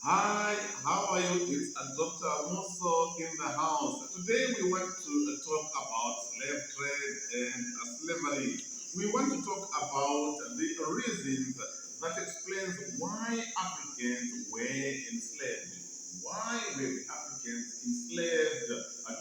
Hi, how are you? It's Dr. Muso in the house. Today we want to talk about slave trade and slavery. We want to talk about the reasons that explains why Africans were enslaved. Why were the Africans enslaved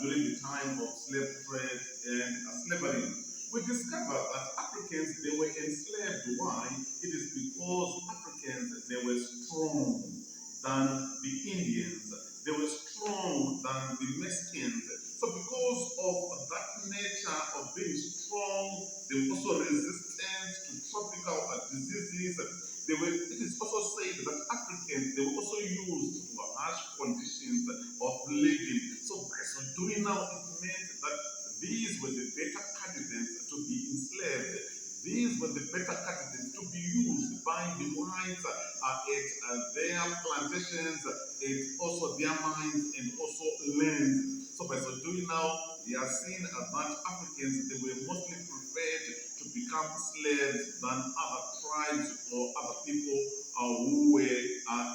during the time of slave trade and slavery? We discover that Africans they were enslaved. Why? It is because Africans they were strong than the Indians. They were strong than the Mexicans. So because of that nature of being strong, they were also resistant to tropical diseases. It is also said that Africans they were also used to harsh conditions of living. So by so doing now, it meant that these were the better candidates to be enslaved. These were the better candidates to be used by the whites at their plantations, at also their mines and also lands. So by so doing now, we are seeing that Africans they were mostly preferred to become slaves than other tribes or other people who were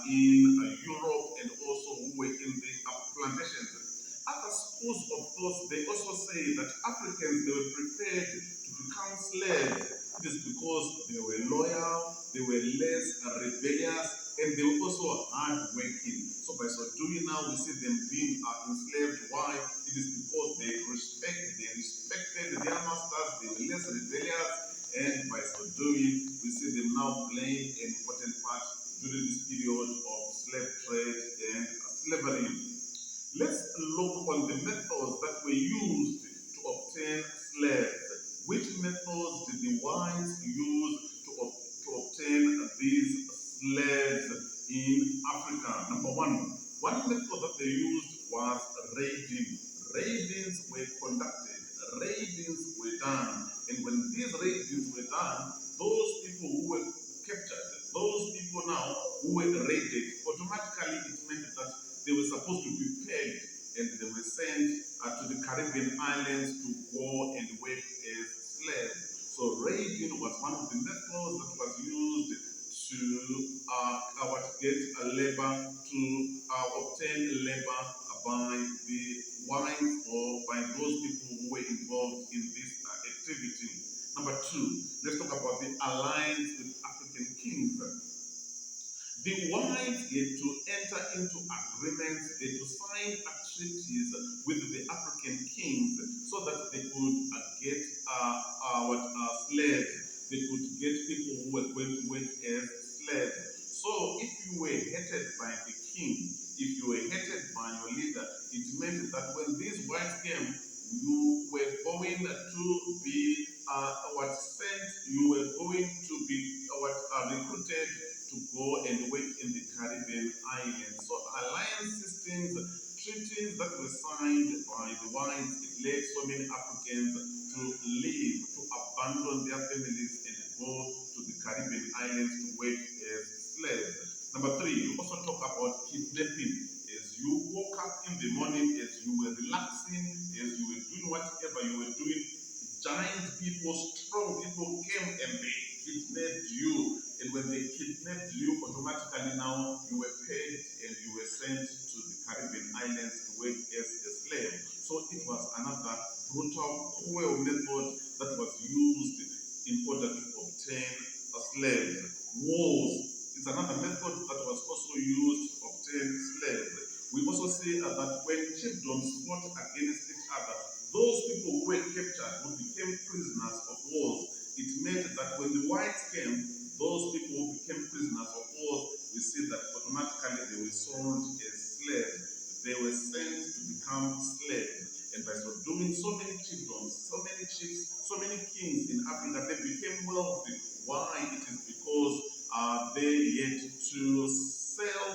in Europe and also who were in the plantations. Other schools of thought they also say that Africans they were prepared to become slaves. It is because they were loyal, they were less rebellious, and they were also hardworking. So by so doing now, we see them being enslaved. Why? It is because they respected their masters, they were less rebellious, and by so doing, we see them now playing an important part during this period of slave trade and slavery. Let's look on the methods that were used to obtain slaves. Which methods did the whites use to obtain these slaves in Africa? Number one method that they used was raiding. Raidings were conducted, raidings were done, and when these raidings were done, those people who were captured, those people now who were raided, automatically it meant that they were supposed to be paid and they were sent to the Caribbean islands to go and work as slaves. So raiding was one of the methods that was used to get labor, to obtain labor by the whites or by those people who were involved in this activity. Number two, let's talk about the alliance with African kings. The whites get to enter into agreements, get to sign treaties with the African kings so that they could get slaves. They could get people who were going to work as slaves. So if you were hated by the king, if you were hated by your leader, it meant that when these whites came, you were going to be sent, you were going to be recruited to go and work in the Caribbean islands. So alliance systems, treaties that were signed by the whites, it led so many Africans to leave, to abandon their families and go to the Caribbean islands to work as slaves. Number three, you also talk about kidnapping. As you woke up in the morning, as you were relaxing, as you were doing whatever you were doing, giant people, strong people came and they kidnapped you. And when they kidnapped you, automatically now you were paid and you were sent to the Caribbean islands to work as a slave. So it was another brutal, cruel method that was used in order to obtain a slave. Wars is another method that was also used to obtain slaves. We also see that when chiefdoms fought against each other, those people who were captured who became prisoners of war. It meant that when the whites came, those people who became prisoners of war, we see that automatically they were sold as slaves. They were sent to become slaves. And by so doing, so many chiefdoms, so many chiefs, so many kings in Africa, they became wealthy. Why? It is because they had to sell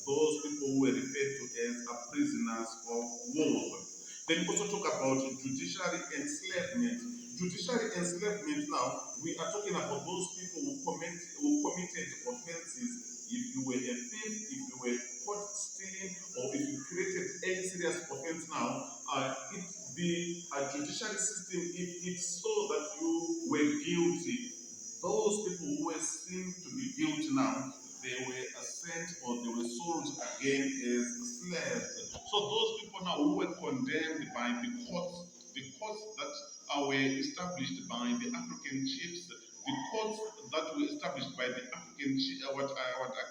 those people who were referred to as prisoners of war. Then we also talk about judiciary enslavement. Judiciary enslavement now, we are talking about those people who committed offenses. If you were a thief, if you were caught stealing, or if you created any serious offense now, the judiciary system, if it saw that you were guilty, those people who were seen to be guilty now, they were sent or they were sold again as slaves. So those people now who were condemned by the courts that were established by the African chiefs, the courts that were established by the African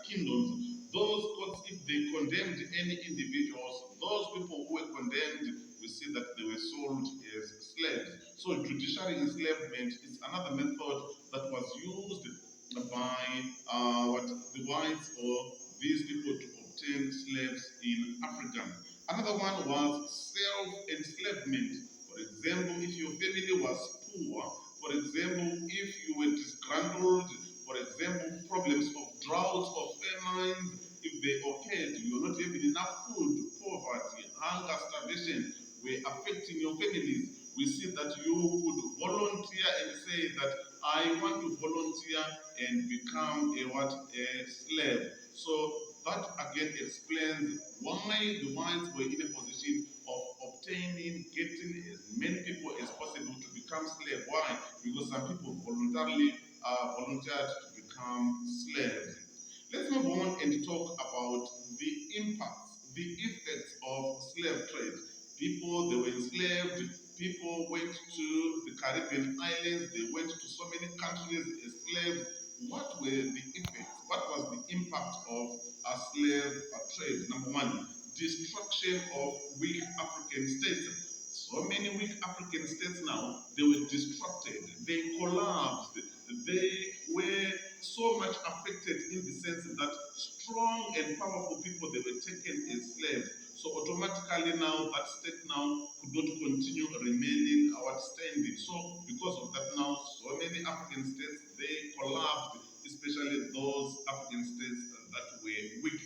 kingdoms, those courts, if they condemned any individuals, those people who were condemned, we see that they were sold as slaves. So judiciary enslavement is another method that was used by what the whites or these people to obtain slaves in Africa. Another one was self-enslavement. For example, if your family was poor, for example, if you were disgruntled, for example, problems of drought or famine, if they occurred, you were not having enough food, poverty, hunger, starvation were affecting your families. We see that you could volunteer and say that I want to volunteer and become a what a slave. So that again explains why the whites were in a position of obtaining, getting as many people as possible to become slaves. Why? Because some people voluntarily volunteered to become slaves. Let's move on and talk about the impacts, the effects of slave trade. People, they were enslaved. People went to the Caribbean islands. They went to so many countries as slaves. What were the effects? What was the impact of a slave trade? Number one, destruction of weak African states. So many weak African states now, they were destructed. They collapsed. They were so much affected in the sense that strong and powerful people, they were taken as slaves. So automatically now that state now could not continue remaining outstanding. So because of that now, so many African states, they collapsed, especially those African states that were weak.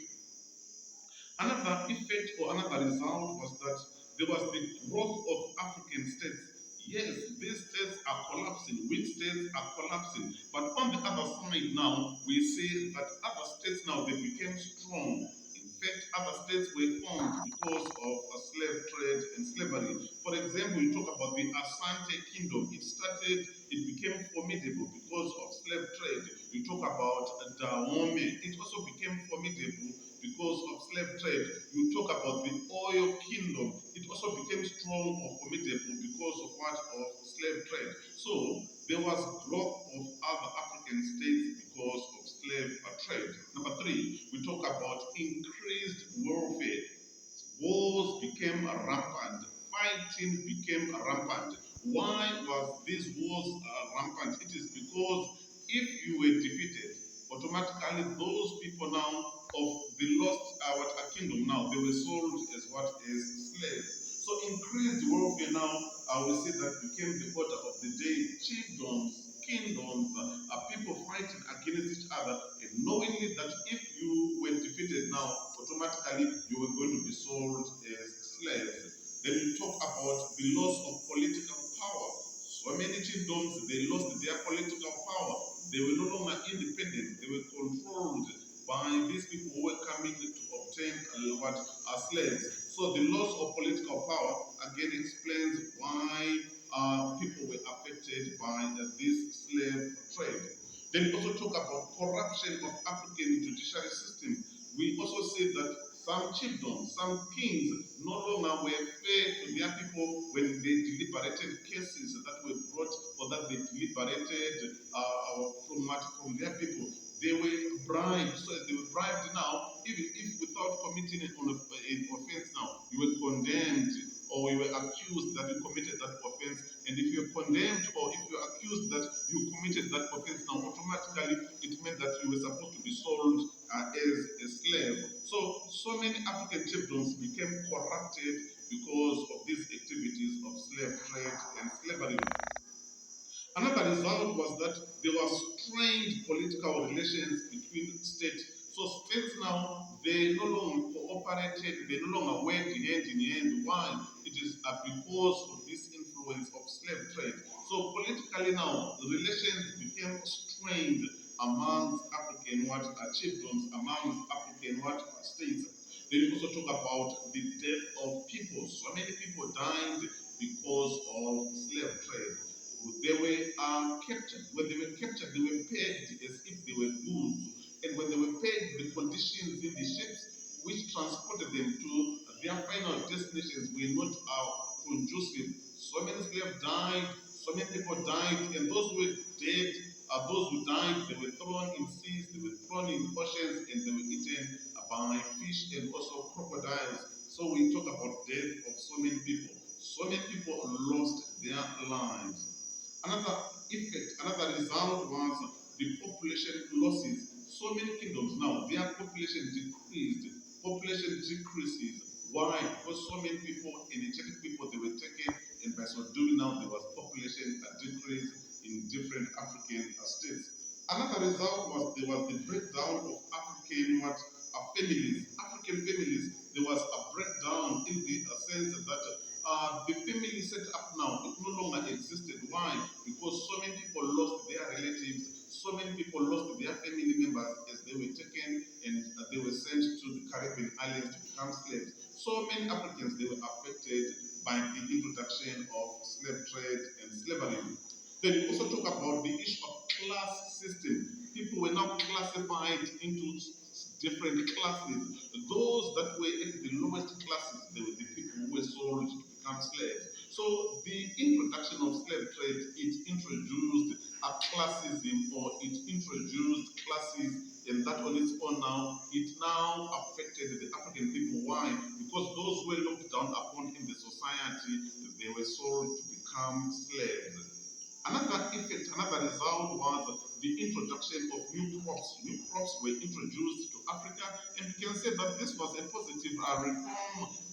Another effect or another result was that there was the growth of African states. Yes, these states are collapsing, weak states are collapsing. But on the other side now, we see that other states now they became strong. In fact, other states were formed because of a slave trade and slavery. For example, you talk about the Asante Kingdom. It became formidable because of slave trade. You talk about Dahomey. It also became formidable because of slave trade. You talk about the oil kingdom. It also became strong or formidable because of what? Of slave trade. So there was growth of other African states because of slave trade. Number three, we talk about increased warfare. Wars became rampant. Fighting became rampant. Why was these wars rampant? It is because if you were defeated, automatically those people now of the lost what a kingdom now they were sold as what is slaves. So increased warfare now we see that became the order of the day. Chiefdoms, kingdoms, people fighting against each other, and knowingly that if you were defeated now, automatically you were going to be sold as slaves. Then we talk about the loss of political power. So many chiefdoms they lost their political power. They were no longer independent. They were controlled by these people who were coming to obtain what are slaves. So the loss of political power again explains why people were affected by this slave trade. Then we also talk about corruption of African judiciary system. We also see that some chiefdoms, some kings no longer were fair to their people when they deliberated cases that were brought or that they deliberated from their people. They were bribed, so they were bribed now, even if without committing an offense now, you were condemned or you were accused that you committed that offense. And if you're condemned or if you're accused that you committed that offense now, automatically it meant that you were supposed to be sold as a slave. So many African chiefdoms became corrupted because of these activities of slave trade and slavery. Another result was that there was strained political relations between states. So states now, they no longer cooperated, they no longer worked hand in hand. Why? It is because of this influence of slave trade. So politically now, the relations became strained amongst African what chiefdoms, amongst African what states. Then we also talk about the death of people. So many people died because of slave trade. They were captured. When they were captured, they were pegged as if they were goods. And when they were pegged, the conditions in the transported them to their final destinations were not conducive. So many slaves died, so many people died, and those who were dead, those who died, they were thrown in seas, they were thrown in oceans, and they were eaten by fish and also crocodiles. So we talk about death of so many people. So many people lost their lives. Another effect, another result was the population losses. So many kingdoms now, their population decreased, population decreases. Why? Because so many people, energetic people, they were taken, and by so doing now, there was population decrease in different African states. Another result was there was the breakdown of African families. African families, there was a breakdown in the sense that the family set up now, it no longer existed. Why? Because so many people lost their relatives, so many people lost their family members as they were taken and they were sent to the Caribbean islands to become slaves. So many Africans, they were affected by the introduction of slave trade and slavery. Then we also talk about the issue of class system. People were now classified into different classes. Those that were in the lowest classes, they were the people who were sold to become slaves. So the introduction of slave trade, it introduced a classism, or it introduced classes, and that on its own now, it now affected the African people. Why? Because those who were looked down upon in the society, they were sold to become slaves. Another effect, another result was the introduction of new crops. New crops were introduced to Africa, and we can say that this was a positive reform,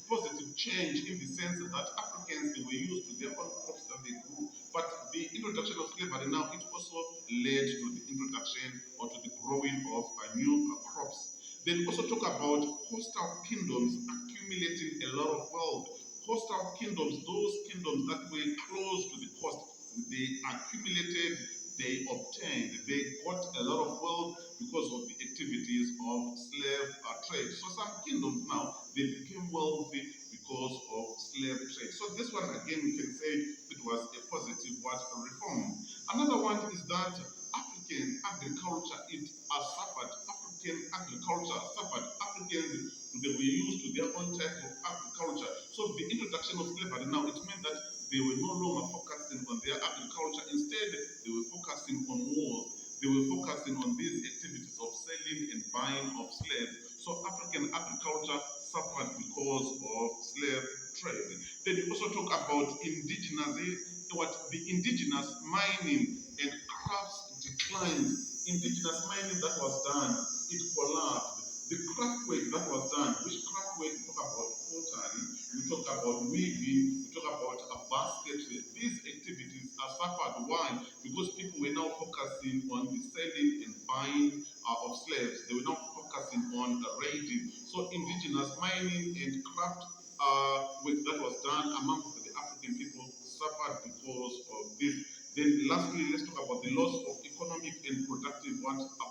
positive change in the sense that Africans, they were used to their own crops that they grew. But the introduction of slavery now, it also led to the introduction or to the growing of new crops. Then also talk about coastal kingdoms accumulating a lot of wealth. Coastal kingdoms, those kingdoms that were close to the coast, they accumulated, they obtained, they got a lot of wealth because of the activities of slave trade. So some kingdoms now, they became wealthy because of slave trade. So this one again, we can say it was a positive reform. Another one is that African agriculture, it has suffered. African agriculture suffered. Africans, they were used to their own type of agriculture. So the introduction of slavery now, it meant that they were no longer focusing on their agriculture. Instead, they were focusing on wars. They were focusing on these activities of selling and buying of slaves. So African agriculture suffered because of slave trade. Then we also talk about the indigenous mining and crafts declined. Indigenous mining that was done, it collapsed. The craft work that was done, which craft work? We talk about pottery, we talk about weaving, we talk about a basket. These activities are suffered. Why? Because people were now focusing on the selling and buying of slaves. They were now focusing on raiding. So indigenous mining and craft work that was done amongst the African people suffered because of this. Then lastly, let's talk about the loss of economic and productive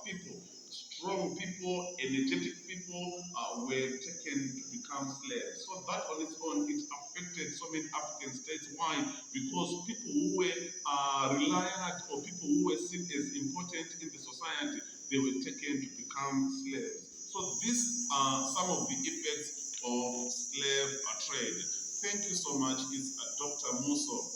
people. Strong people, energetic people were taken to become slaves. So that on its own, it affected so many African states. Why? Because people who were reliant, or people who were seen as important in the society, they were taken to become slaves. So these are some of the effects of slave trade. Thank you so much. It's Dr. Muso.